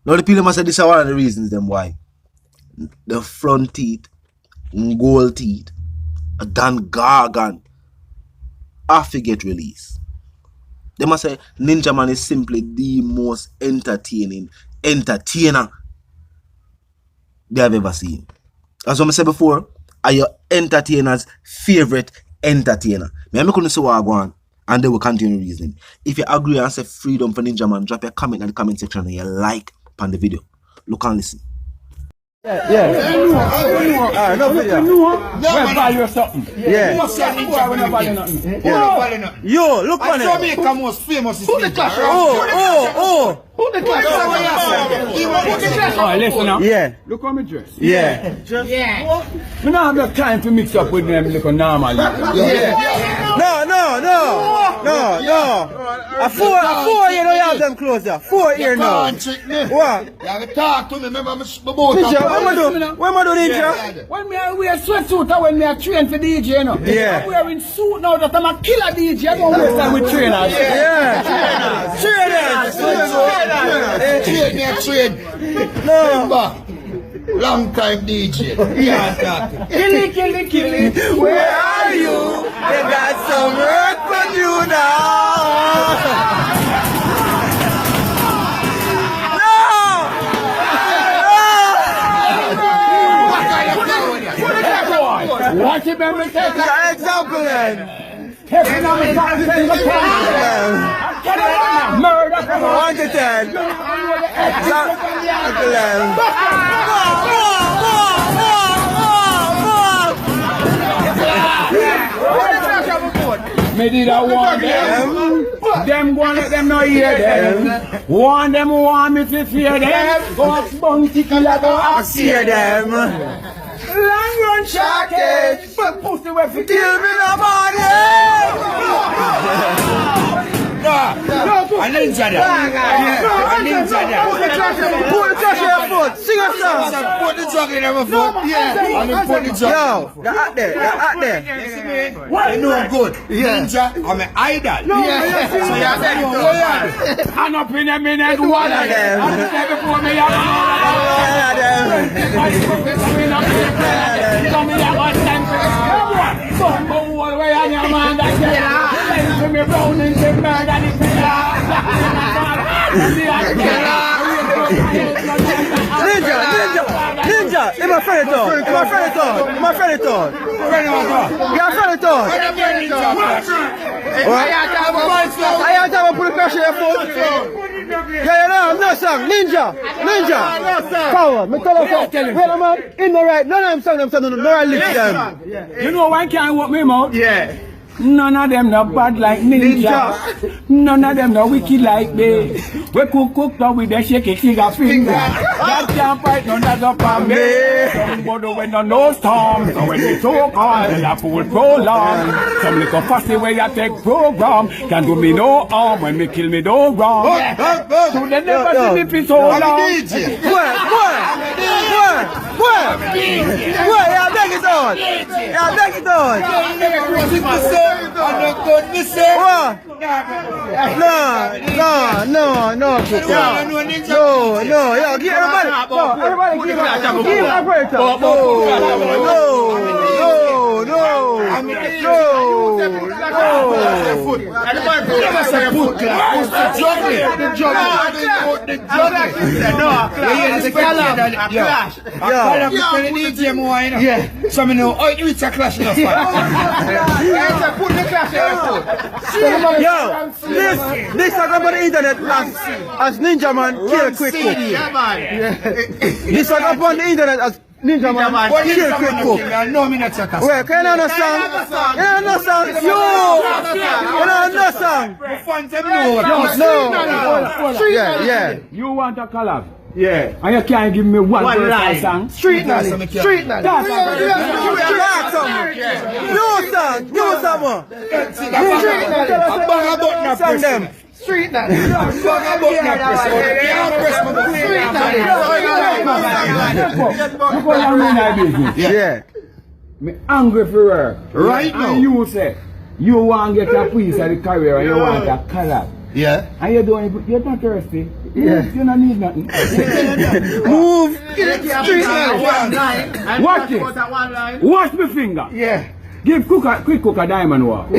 Now the people must say this is one of the reasons them why. The front teeth, gold teeth, a Dan Gargan, have to get released. They must say Ninja Man is simply the most entertainer they have ever seen. As I said before, are your entertainer's favorite entertainer? I'm going to say what I want, and they will continue reasoning. If you agree and say freedom for Ninja Man, drop your comment in the comment section and you like upon the video. Look and listen. Yeah. No video. We're value something. Yeah. Yo, look on it. Jamaica most famous is Ninja. Oh. Who the clash? Oh, listen now. Yeah. Look how me dress. Yeah. Yeah. We don't have enough time to mix up with them little normal. Yeah. No. A four year you have them clothes there. 4 years now. What? You have to talk to me. Remember my boat. Ninja, what am I doing, Ninja? When I wear sweatsuit and when I train for DJ, you know. Yeah. I'm wearing suit now that I'm a killer DJ. I don't waste time with trainers. Yeah. Trainers. Trade. No. Long time DJ. Killy. Where are you? They got some work for you now. Watch it, man. Take an example then. Murder. 1 to 10. Me did I want them. Them go and let them know hear them. Want them want me to fear them. Go up bounty killer go up See them. long run shortage. But pussy where fi Kill me nobody. A ninja there. A ninja there. Put the trash in your foot. Sing a song. Put the jug in my foot. Yeah. And then put the jug. Yo, they're out there. You know good. Ninja, I'm an idol. Yeah. So you have to know what. hand up in a minute. One of them. And say before me Ninja, it's my friend at I have to put a crash in your foot. Yeah, no song. Ninja. Power. Me tell you, well, man, in the right. None of them song, no I lift them. You know why can't walk me out? Yeah. None of them no bad like ninja. None of them no wicked like me. We cook now with the shaky finger. That can't fight none of the family. Somebody when no storm. So when we talk on, the fool prolong. Some little fussy way I take program. Can't do me no harm when me kill me no wrong. So they never see me for so long. What? Yeah, beg it on. What? No. Yo, give everybody give operator. So I know, oh, it's a clash now. Put the clash in. Yo, this talk about the internet as Ninja Man kill quick cook. This talk about the internet as Ninja Man kill quick cook. No minutes at Wait, can you understand? You understand? No. Yeah. You want a collab? Yeah. And you can't give me one line. Song? Street knowledge. New song them. Street Yeah. Me angry for her. Right now. And you say, you want to get a piece of the career and you want a collab. Yeah. And you're not thirsty. Yeah. You don't need nothing. Move. Street knowledge. Watch this. Watch my finger. Yeah. Give quick cook a diamond walk.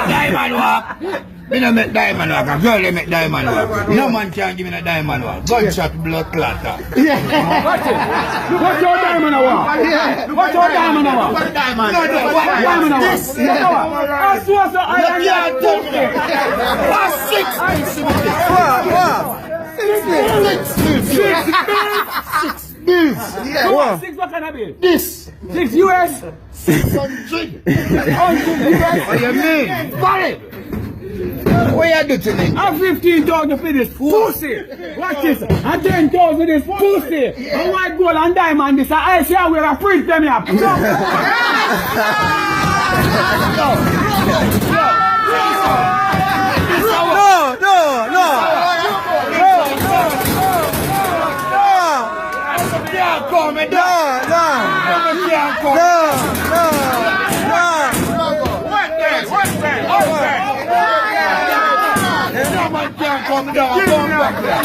Diamond walk. Me no make diamond walk. A girl they make diamond walk. No man can give me a diamond walk. Gunshot blood clatter. Watch it. Watch your diamond walk. Watch your diamond walk. Diamond walk. I swear so I can't touch it. Wow. 6 what kind of bill? This. 6 US? 600. What you mean? Barry. What you do to me? I'm 15,000 for this pussy. Watch this. And 10,000 for this pussy. And white gold and diamond this. I say we're a print them up. Come down, come back there.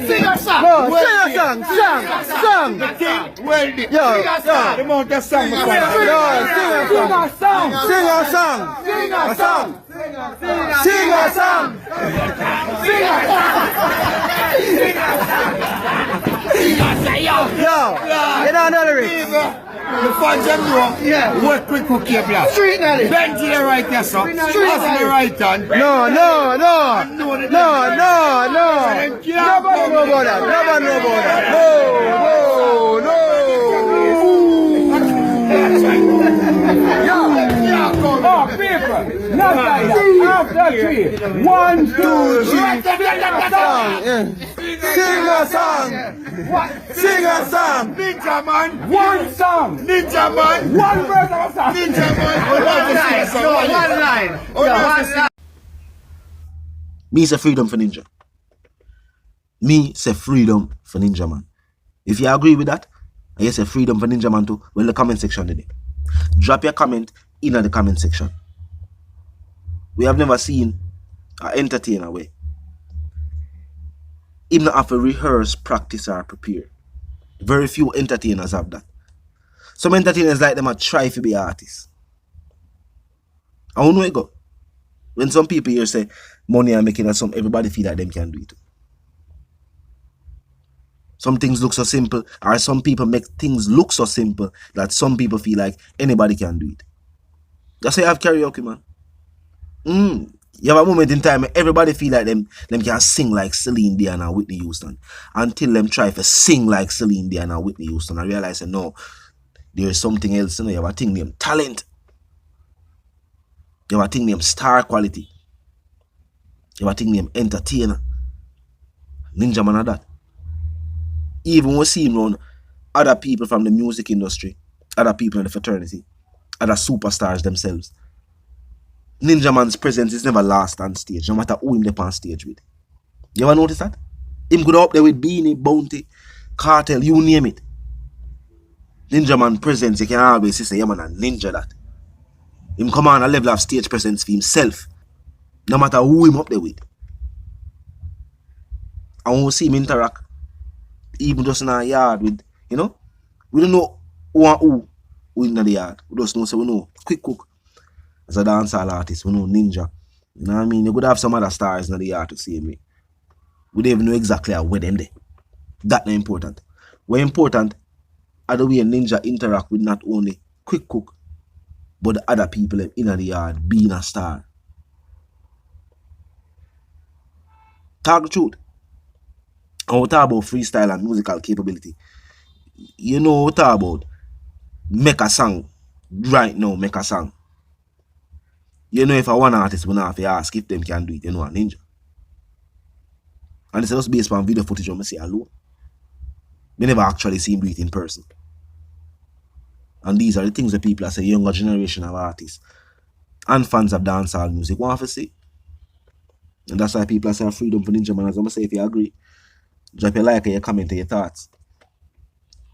Sing a song. Sing a song. Well, the amount of song. Sing a song. Yo, you don't know the lyrics. The fans them know. Yeah. What quick cook your black. Street knowledge. Bend to the right, yes, sir. Pass to the right hand. No. Nobody know about that. Oh, people. Not like that. After 3. 1, 2, 3. Sing a song. Ninja man. 1 song. Ninja man. 1 verse of a song. Ninja man. One line. Me say freedom for Ninja. Me say freedom for Ninja man. If you agree with that, and you say freedom for Ninja man too, well, the comment section today. Drop your comment in the comment section. We have never seen an entertainer way. Even not have to rehearse, practice, or prepare. Very few entertainers have that. Some entertainers like them try to be artists. I don't know where it go. When some people here say money are making us some, everybody feel like them can do it. Some things look so simple, or some people make things look so simple that some people feel like anybody can do it. That's why you have karaoke, man. You have a moment in time where everybody feel like them can sing like Celine Dion and Whitney Houston. Until them try to sing like Celine Dion and Whitney Houston and realize that no, there is something else. You know, you have a thing named talent. You have a thing named star quality. You have a thing named entertainer. Ninja man of that. Even we see him around other people from the music industry, other people in the fraternity, other superstars themselves. Ninja man's presence is never lost on stage, no matter who him up on stage with. You ever notice that? Him go up there with Beanie, Bounty, Cartel, you name it. Ninja man presence, you can always say, yeah man, a ninja that. Him come on a level of stage presence for himself, no matter who him up there with. And when we see him interact, even just in our yard with, you know, we don't know who in the yard. We just know, so we know Quick Cook as a dancehall artist, we know Ninja. You know what I mean? You could have some other stars in the yard to see me. We don't even know exactly where them there. That's not important. What important are the way Ninja interact with not only Quick Cook, but the other people in the yard being a star. Talk the truth. And we talk about freestyle and musical capability. You know what we talk about? Make a song. Right now, make a song. You know, if I want artist, we not have to ask if them can do it, you know, a ninja. And it's just based on video footage when I see alone. We never actually see him do it in person. And these are the things that people as a younger generation of artists and fans of dancehall music want to see. And that's why people say freedom for Ninja man. As I'm going to say, if you agree, drop your like and your comment and your thoughts.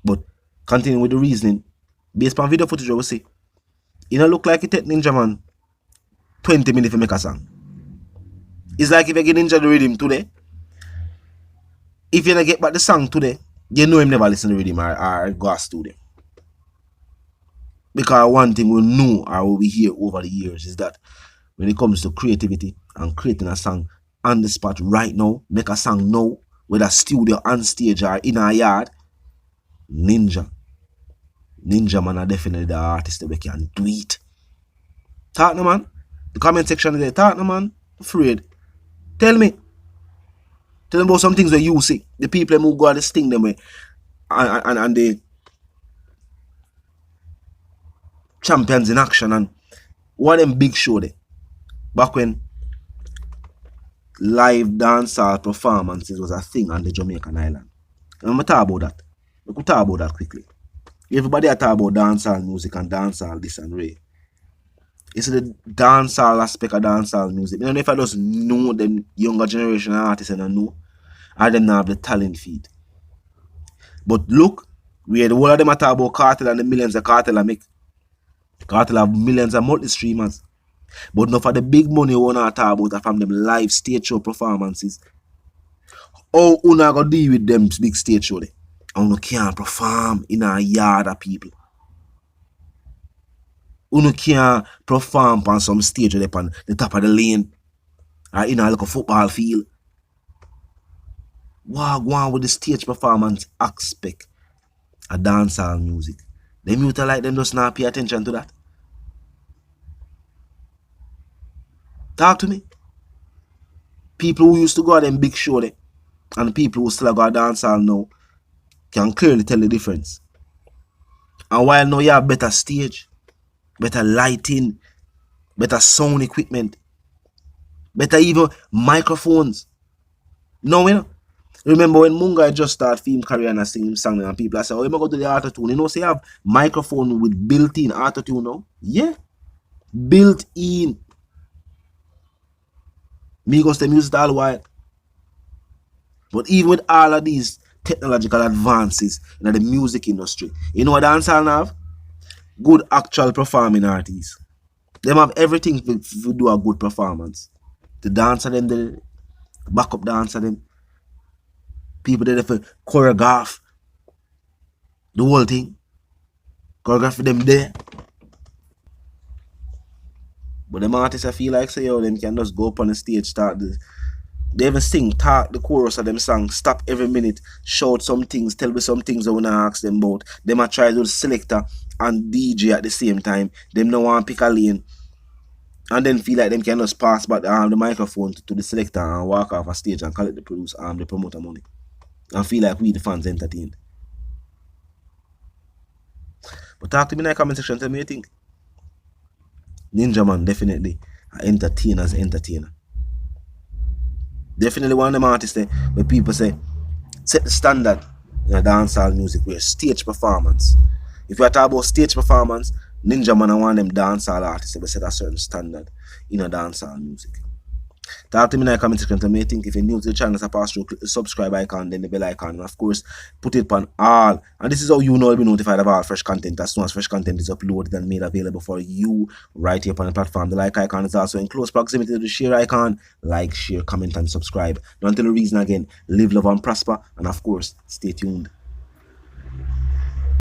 But continue with the reasoning. Based on video footage, we see, you know, look like it take Ninja man 20 minutes to make a song. It's like if you get Ninja the rhythm today, if you don't get back the song today, you know him never listen to rhythm or go to studio. Because one thing we know or we hear over the years is that when it comes to creativity and creating a song on the spot right now, make a song now, whether studio, on stage, or in a yard, Ninja man are definitely the artist that we can do it. Talk no man. The comment section there, talk no man. Afraid. Tell me. Tell them about some things that you see. The people who go at this thing them way and the champions in action and what them big show there. Back when live dancehall performances was a thing on the Jamaican island. And I'm talk about that. We could talk about that quickly. Everybody talk about dancehall music and dancehall this and Ray. It's the dancehall aspect of dancehall music. I don't know if I just know them younger generation artists and I know, or them not have the talent feed. But look, we had the whole of them talk about Cartel and the millions of Cartel I make. Cartel have millions of monthly streamers. But not for the big money we want to talk about are from them live stage show performances. How you not gonna deal with them big stage show there? And you can't perform in a yard of people. You can't perform on some stage up on the top of the lane or in a like a football field. What go on with the stage performance aspect of dancehall music? Them youth like them just not pay attention to that. Talk to me. People who used to go to them big show there and people who still go to dancehall now can clearly tell the difference. And while now you have better stage, better lighting, better sound equipment, better even microphones. No, you know. Remember when Munga just started film career and singing song and people say, oh, you go to the auto-tune. You know, say you have microphone with built-in auto-tune now? Yeah. Built-in. Me goes to music all while. But even with all of these technological advances in the music industry, you know what dancehall have? Good actual performing artists. Them have everything to do a good performance. The dancer them, the backup dancer them. People there for choreograph the whole thing. Choreograph them there. But them artists I feel like say, yo, them can just go up on the stage, start the they even sing, talk the chorus of them song, stop every minute, shout some things, tell me some things I wanna ask them about. Them a try to do the selector and DJ at the same time. Them no want pick a lane. And then feel like them can just pass back the microphone to the selector and walk off a stage and collect the produce the promoter money. And feel like we the fans entertained. But talk to me in the comment section, tell me what you think. Ninja man definitely an entertainer's entertainer. Definitely one of them artists there where people say set the standard in a dancehall music where stage performance. If you are talking about stage performance, Ninja man are one of them dancehall artists that set a certain standard in a dancehall music. Talk to me in the comment section. Tell me what you think. If you're new to the channel, pass through, click the subscribe icon, then the bell icon, and of course, put it on all. And this is how you know you'll be notified of all fresh content as soon as fresh content is uploaded and made available for you right here on the platform. The like icon is also in close proximity to the share icon. Like, share, comment, and subscribe. Now until the reason again, live, love, and prosper. And of course, stay tuned.